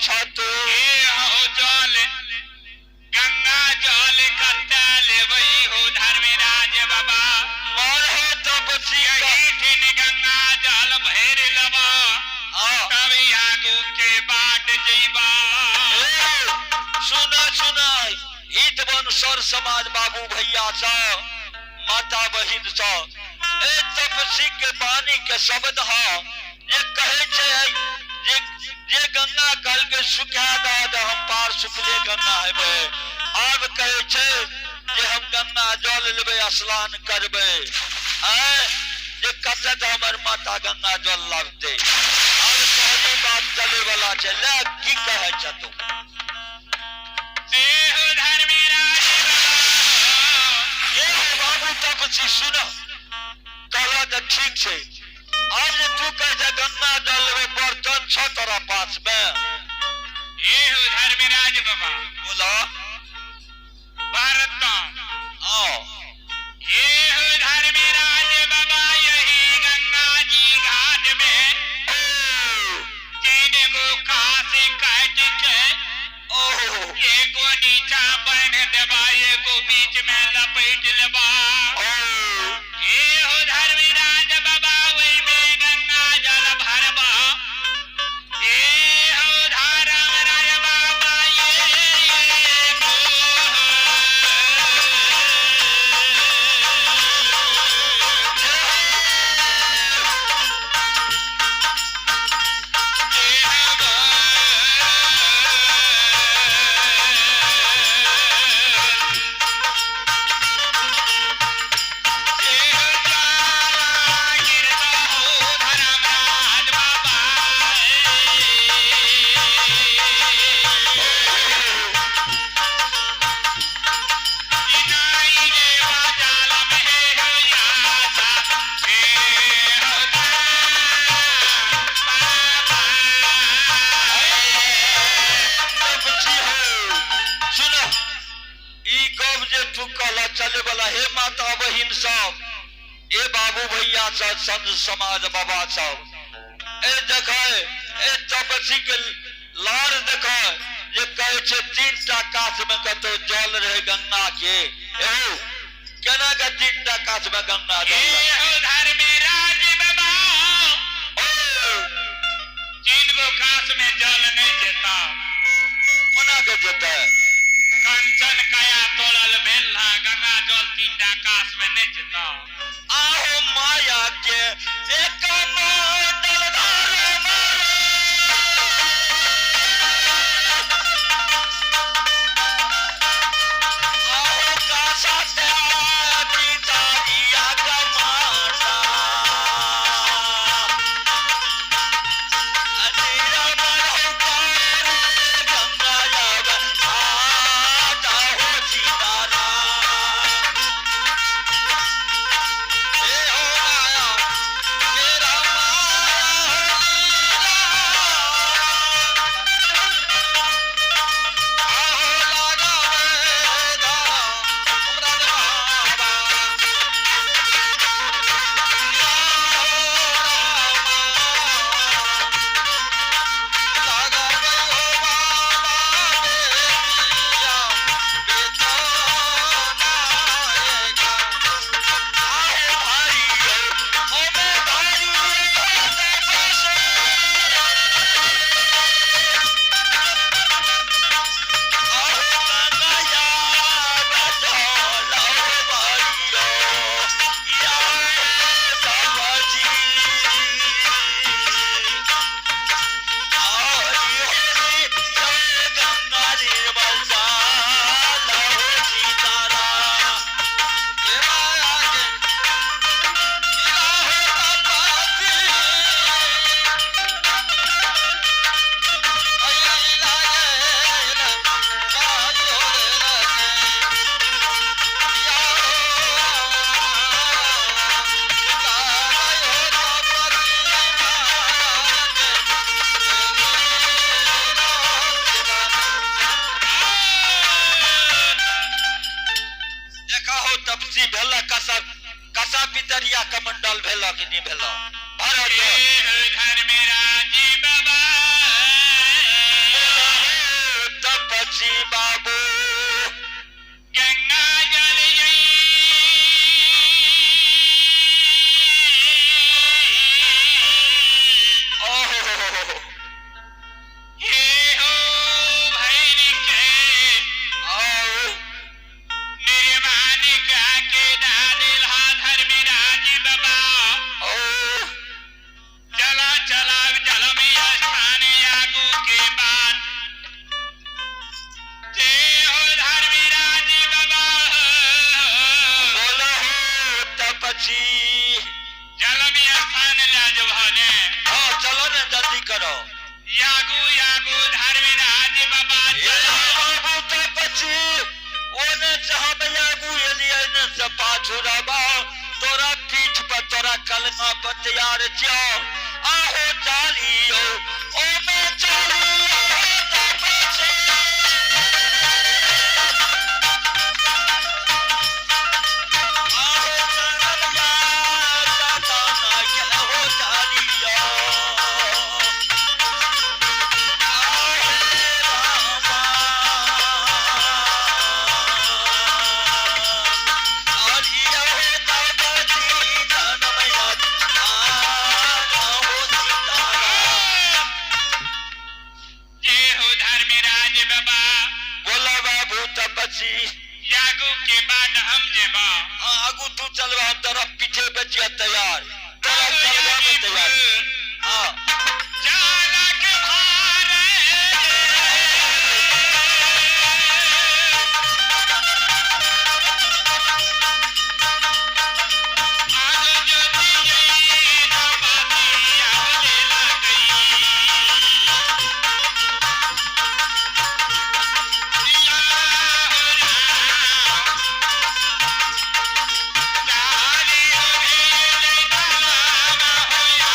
छतु हो जल गंगा जल कत्ता लेवई हो धर्मराज बाबा मन हो तपसी यही गंगा जल भैर लबा तब आगू के बाट जइबा सुना सुना हित वंशर समाज बाबू भैया सा माता बहिन सा ए तपसी के पानी के शब्द हा ये कहे छे ये गंगा कल के सुखा दाद हम पार सुखले गंगा हेबे अब कहे छे जे हम गंगा जल लेबे स्नान करबे जे कतत हमर माता गंगा जल लगते अब पहली बात चले वाला छे ले की कहे छ तू हो धर्मराज ये बाबू तपसी सुनो कहला तो ठीक छे आज तू कहे गंगा जल लेबे बर्तन छ तोरा पास में हो धर्मराज बाबा बोला भारत आओ हो धर्मराज बाबा यही गंगा जी घाट में तीन गो कास काट के एगो नीचा बांध देबा एगो बीच में लपेट लेबा हो धर्मराज बाबा वही में गंगा जल भरबा हो धर्मराज बाबा चले वाला हे माता बहिन सब ए बाबू भैया सब संत समाज बाबा सब ए देखे ए तपसी के लार देखे ये कहे छे 3टा काश में कतो जल रहे गंगा के एहो केना के 3टा काश में गंगा जल हो धर्मराज बाबा 3 गो काश में जल नहीं जेता कोना के जेता कंचन काया तोड़ल बेल्ला गंगा जल 3टा काश में नहीं जेता आहो माया के एक मंडल धार आहो कासा ते पिता दिया कमाना अजीरा मन हो पार गंगा जल आता हो सीतारा तपसी भेल कसा पितरिया कमंडल भेल कि नहीं भेल भारत धर्मराज बाबा बाबू गंगा जल ओहो ये हो भैरी के आओ निर्माण के दादिल हा धर्मराज बाबा ओ चला चला जल में स्थान यागू के बाद जय हो धर्मराज बाबा बोलो हो तपसी जल में स्थान लाज भाने हाँ चलो ना जल्दी करो यागू यागू धर्मराज बाबा ये चलो बाबू तपसी ओने चाहब यागू एलिए ने से पाछू रबा तोरा पीठ पर तोरा कलमा पर तैयार छो आहो चालियो ओ मैं चालियो तपसी आहो चालिया दादा क्या हो चालियो जय हो धर्मराज बाबा बोला बाबू तपसी यागू के बाद हम जेबा आगू तू चलवा हम तेरा पीछे बचिया तैयार तेरा चलवा में तैयार हाँ जाला के भारे आगे जो दिए ना बाती आगे ला गई या हो राम चाली हो भेले दलाना होया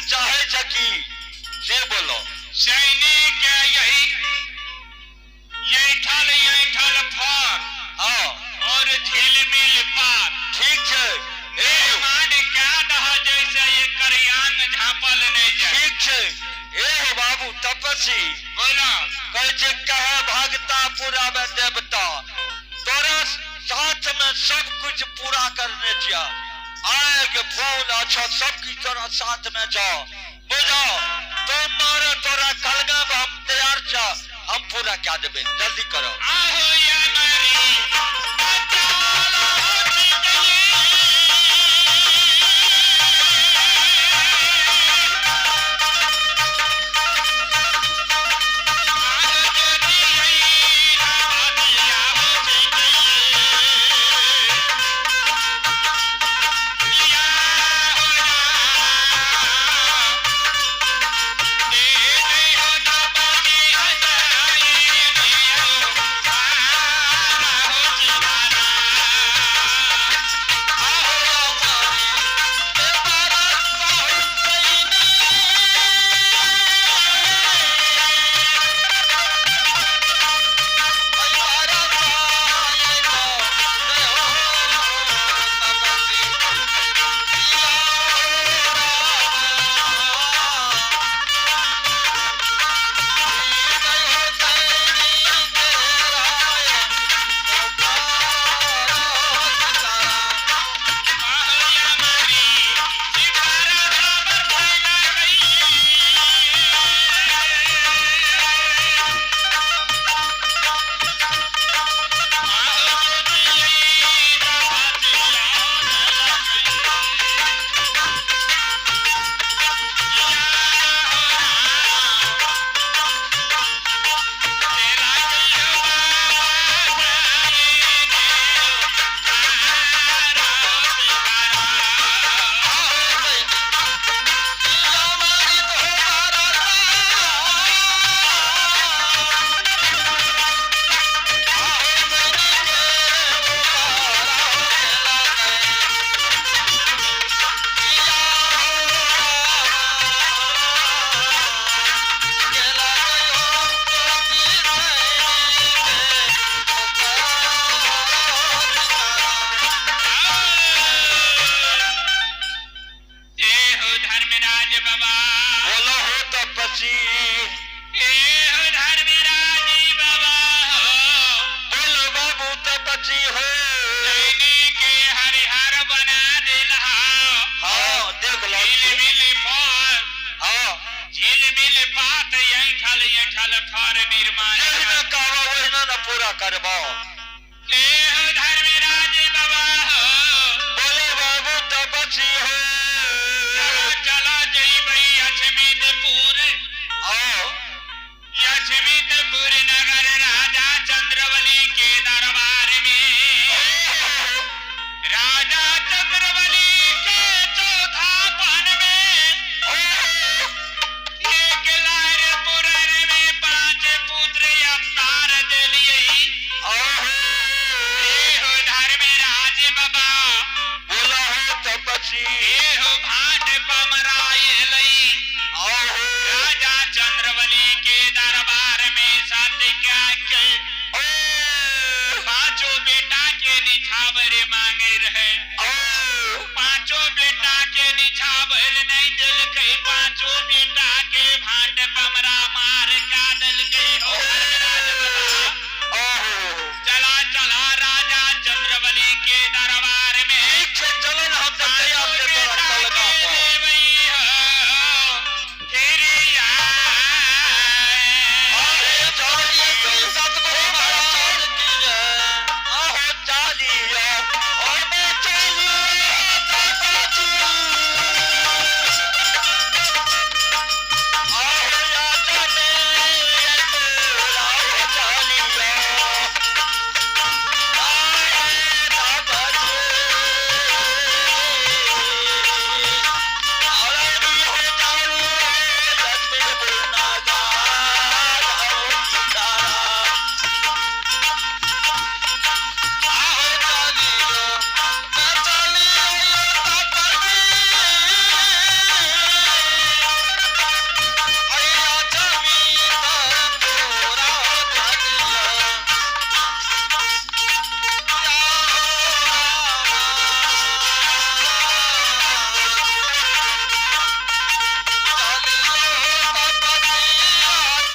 चाहे जकी जे बोलो सैनिक यही ठल फार और झिलमिल पार ठीक है मेहमान क्या दहा जैसे ये करियान झापल नहीं जाए ठीक है ए हो बाबू तपसी बोला कहे जे कहे भागता पूरा में देवता तोरा साथ में सब कुछ पूरा करने जा आएगे फूल अच्छा सबकी तोरा साथ में जाओ बुझाओ तुम मारे तोरा कलगा में हम तैयार जा हम पूरा क्या देबे जल्दी करो आहो या मारी पूरा करबो धर्मराज बाबा बोलो बाबू तपसी हो चला जइबै अछमीतपुर यशमितपुर नगर राजा चंद्रवली के दरबार में राजा चंद्रवली के चौथा पान में एक लार पुरर में 5 पुत्र अवतार दिलिए धर्मराज बाबा बोला हो तपसी